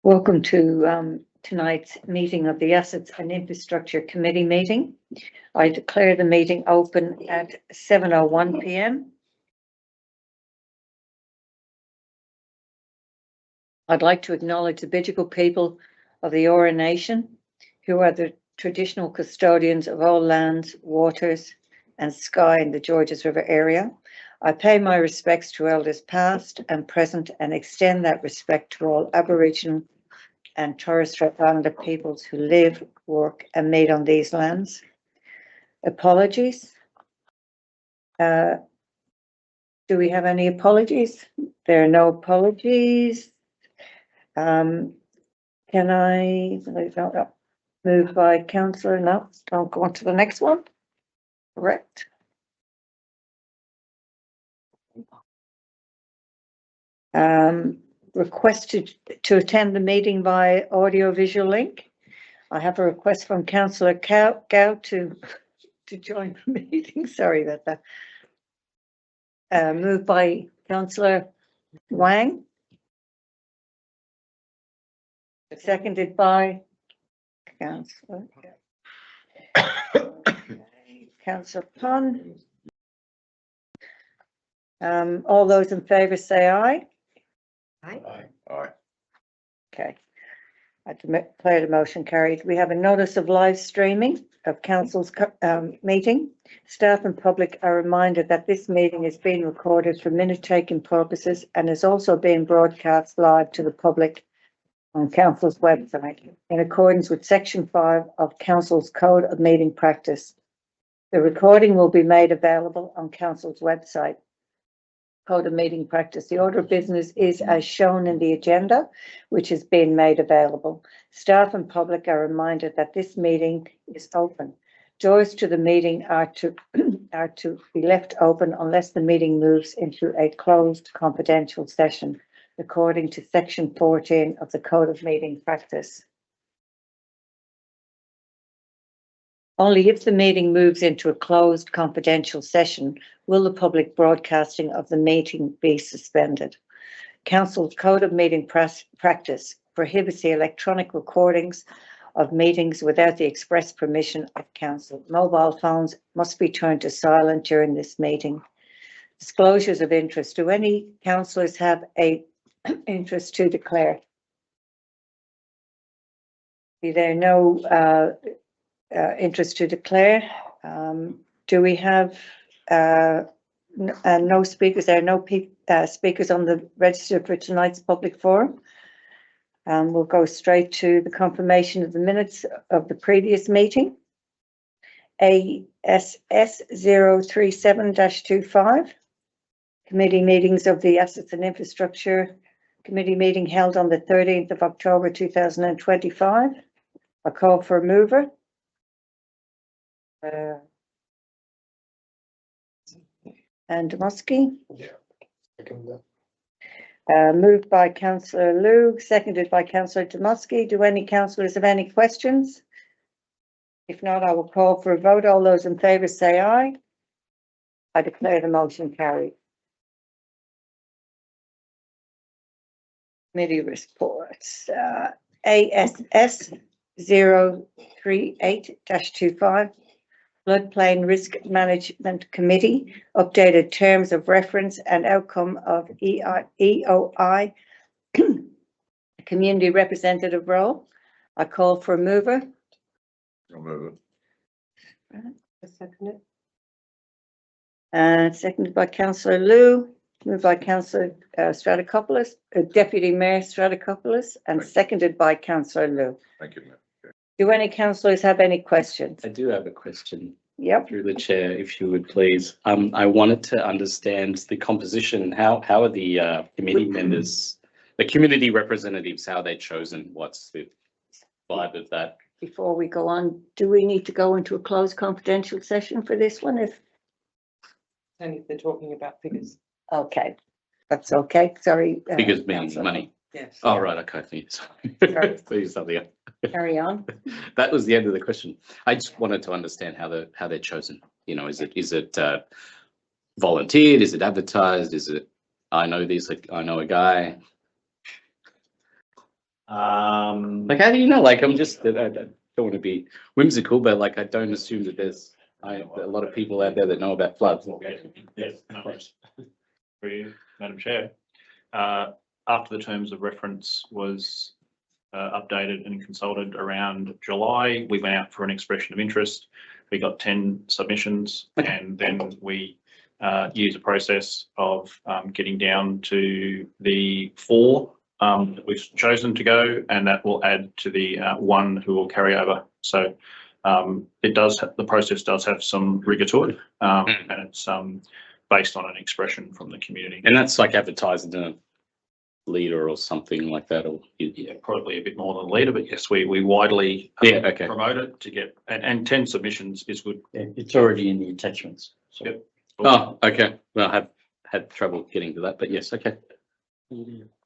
Welcome to tonight's meeting of the Assets and Infrastructure Committee meeting. I declare the meeting open at 7:01 p.m. I'd like to acknowledge the Bidjigal people of the Eora Nation, who are the traditional custodians of all lands, waters, and sky in the Georges River area. I pay my respects to elders past and present and extend that respect to all Aboriginal and Torres Strait Islander peoples who live, work, and meet on these lands. Apologies. Do we have any apologies? There are no apologies. Can I move by councillor? No, don't go on to the next one. Correct. Requested to attend the meeting by audio-visual link. I have a request from Councillor Gao to join the meeting. Sorry about that. Moved by Councillor Wang. Seconded by Councillor Pun. All those in favour say aye. Aye. Okay. I declare the motion carried. We have a notice of live streaming of council's meeting. Staff and public are reminded that this meeting is being recorded for minute-taking purposes and is also being broadcast live to the public on council's website in accordance with section 5 of council's code of meeting practice. The recording will be made available on council's website. Code of meeting practice. The order of business is as shown in the agenda, which has been made available. Staff and public are reminded that this meeting is open. Doors to the meeting are to be left open unless the meeting moves into a closed confidential session, according to section 14 of the Code of Meeting Practice. Only if the meeting moves into a closed confidential session will the public broadcasting of the meeting be suspended. Council's Code of Meeting Practice prohibits the electronic recordings of meetings without the express permission of council. Mobile phones must be turned to silent during this meeting. Disclosures of interest. Do any councillors have an interest to declare? Is there no interest to declare? Do we have no speakers? There are no speakers on the register for tonight's public forum. We'll go straight to the confirmation of the minutes of the previous meeting. ASS 037-25. Committee meetings of the Assets and Infrastructure Committee meeting held on the 13th of October 2025. I call for a mover. And Muskie. Yeah. Moved by Councillor Loog, seconded by Councillor Dmowski. Do any councillors have any questions? If not, I will call for a vote. All those in favour say aye. I declare the motion carried. Committee reports. ASS 038-25. Floodplain Risk Management Committee, updated terms of reference and outcome of EOI community representative role. I call for a mover. I'll move it. I second it. And seconded by Councillor Liu, moved by Councillor Strathcopoulos, Deputy Mayor Strathcopoulos, and seconded by Councillor Liu. Thank you, Mayor. Do any councillors have any questions? I do have a question. Yep. Through the chair, if you would please. I wanted to understand the composition. How are the committee members, the community representatives, how are they chosen? What's the vibe of that? Before we go on, do we need to go into a closed confidential session for this one? Only if they're talking about figures. Okay, that's okay. Sorry. Figures meaning Councillor. money. Yes. Oh, right. Okay. Sorry. Please, something else. Carry on. That was the end of the question. I just wanted to understand how they're chosen. You know, is it volunteered? Is it advertised? Is it I know this, like, I know a guy. Like, Like, how do you know? Like, I'm just, I don't want to be whimsical, but like, I don't assume that there's a lot of people out there that know about floods. yes, no worries. For you, Madam Chair. After the terms of reference was updated and consulted around July, we went out for an expression of interest. We got 10 submissions, and then we use a process of getting down to the 4 that we've chosen to go, and that will add to the 1 who will carry over. So the process does have some rigor to it, and it's based on an expression from the community. And that's like advertised in a leader or something like that, or Yeah, probably a bit more than a leader, but yes, we widely okay. promote it to get, and 10 submissions is good. It's already in the attachments. So. Yep. Oh, okay. Well, I have had trouble getting to that, but yes, okay.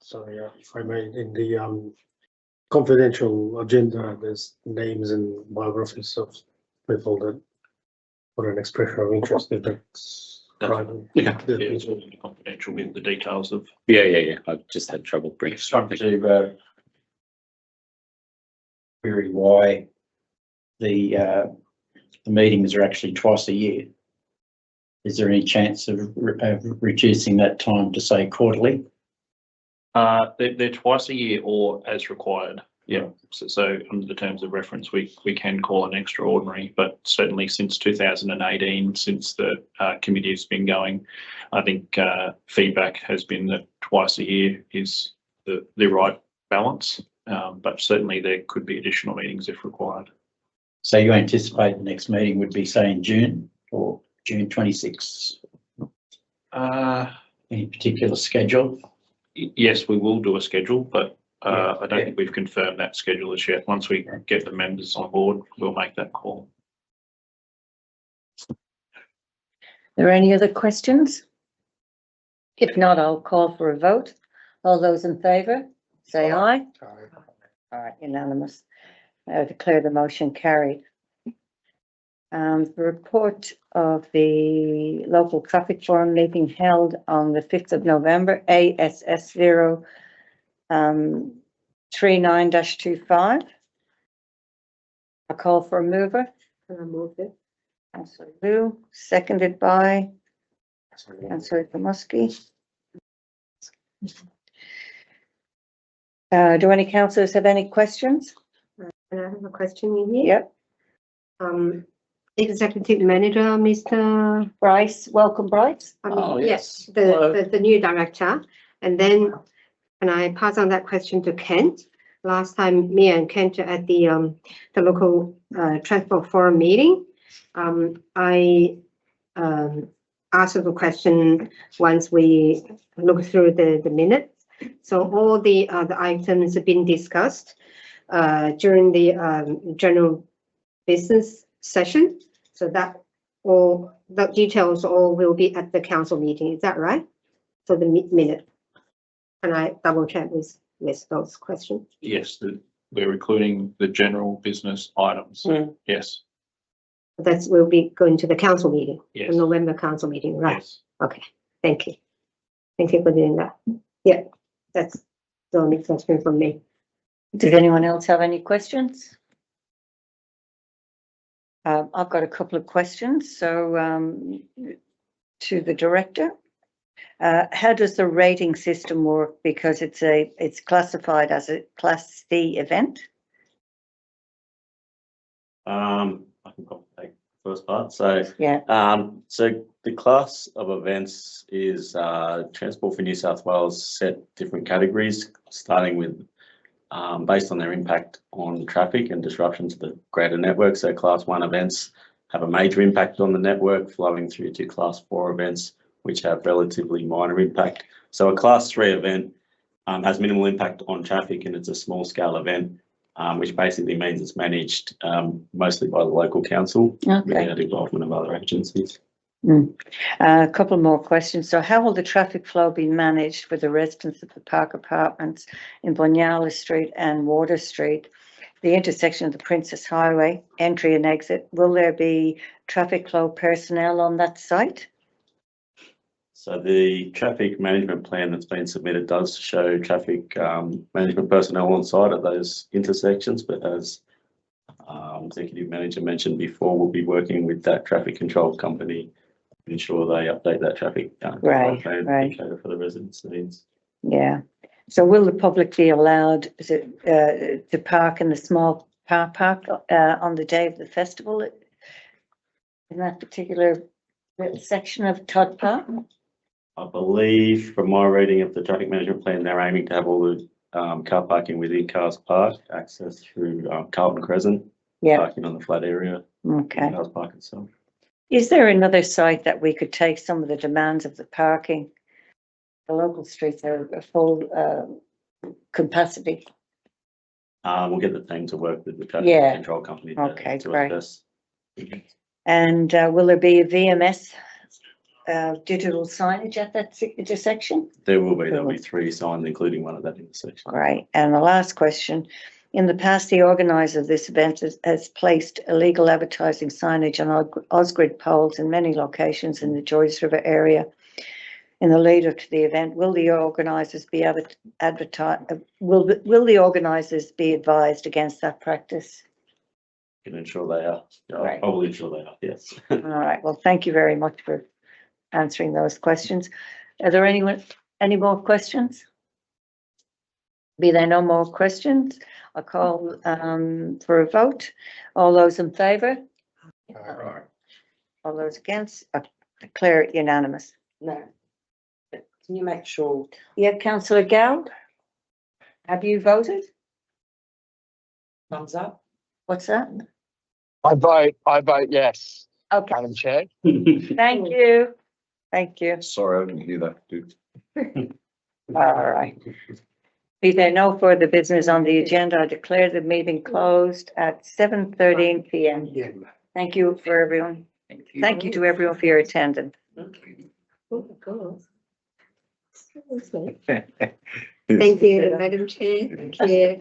Sorry, if I may, in the confidential agenda, there's names and biographies of people that put an expression of interest if that's private. Yeah. Yeah, it's all confidential with the details of. Yeah. I've just had trouble bringing Trying to query why the meetings are actually twice a year. Is there any chance of reducing that time to say quarterly? They're twice a year or as required. Yeah. So under the terms of reference, we can call an extraordinary, but certainly since 2018, since the committee has been going, I think feedback has been that twice a year is the right balance. But certainly there could be additional meetings if required. So you anticipate the next meeting would be, say, in June or June 26th? Any particular schedule? Yes, we will do a schedule, but I don't think we've confirmed that schedule as yet. Once we get the members on board, we'll make that call. Are there any other questions? If not, I'll call for a vote. All those in favour, say aye. All right, unanimous. I declare the motion carried. The report of the local traffic forum meeting held on the 5th of November, ASS 039-25. I call for a mover. I move it. Councillor Liu, seconded by Councillor Tomusky. Do any councillors have any questions? And I have a question in here. Yep. Executive Manager, Mr. Bryce, welcome Bryce. Yes, Hello. the new director. And then, can I pass on that question to Kent? Last time, me and Kent at the local transport forum meeting, I asked the question once we look through the minutes. So all the items have been discussed during the general business session. So that all the details all will be at the council meeting. Is that right? So the minute. Can I double check with those questions? Yes, we're including the general business items. Yes. That will be going to the council meeting, Yes. the November council meeting, right? Yes. Okay, thank you. Thank you for doing that. Yeah, that's the only question from me. Does anyone else have any questions? I've got a couple of questions. So to the director, how does the rating system work? Because it's classified as a Class C event. I can probably take the first part. So, Yeah. so the class of events is Transport for New South Wales set different categories, starting with based on their impact on traffic and disruption to the greater network. So Class 1 events have a major impact on the network, flowing through to Class 4 events, which have relatively minor impact. So a Class 3 event has minimal impact on traffic, and it's a small scale event, which basically means it's managed mostly by the local council Okay. without involvement of other agencies. A couple more questions. So how will the traffic flow be managed for the residents of the Park Apartments in Bunyala Street and Water Street, the intersection of the Princess Highway, entry and exit? Will there be traffic flow personnel on that site? So the traffic management plan that's been submitted does show traffic management personnel on site at those intersections, but as Executive Manager mentioned before, we'll be working with that traffic control company to ensure they update that traffic Right, plan right. to cater for the residents' needs. Yeah. So will the public be allowed to park in the small car park on the day of the festival in that particular section of Todd Park? I believe from my reading of the traffic management plan, they're aiming to have all the car parking within Cars Park, access through Carlton Crescent, Yeah, parking on the flat area, okay. Cars Park itself. Is there another site that we could take some of the demands of the parking? The local streets are a full capacity. We'll get the team to work with the traffic Yeah. control company Okay, to great. assess. And will there be a VMS digital signage at that intersection? There'll be 3 signs, including one at that intersection. Right. And the last question, in the past, the organizer of this event has placed illegal advertising signage on Osgrid poles in many locations in the Joyce River area. In the lead up to the event, will the organizers be will the organizers be advised against that practice? Can ensure they are. Right. I will ensure they are, yes. All right. Well, thank you very much for answering those questions. Are there any more questions? Be there no more questions? I'll call for a vote. All those in favour? All those against? I declare it unanimous. No. But can you make sure? Yeah, councillor Gow? Have you voted? Thumbs up? What's that? I vote yes, Okay, Madam Chair. thank you. Thank you. Sorry, I didn't hear that, dude. All right. Be there no further business on the agenda, I declare the meeting closed at 7:13 PM. Yeah. Thank you for everyone. Thank you to everyone for your attendance. Oh, God. Thank you, Madam Chair. Chair.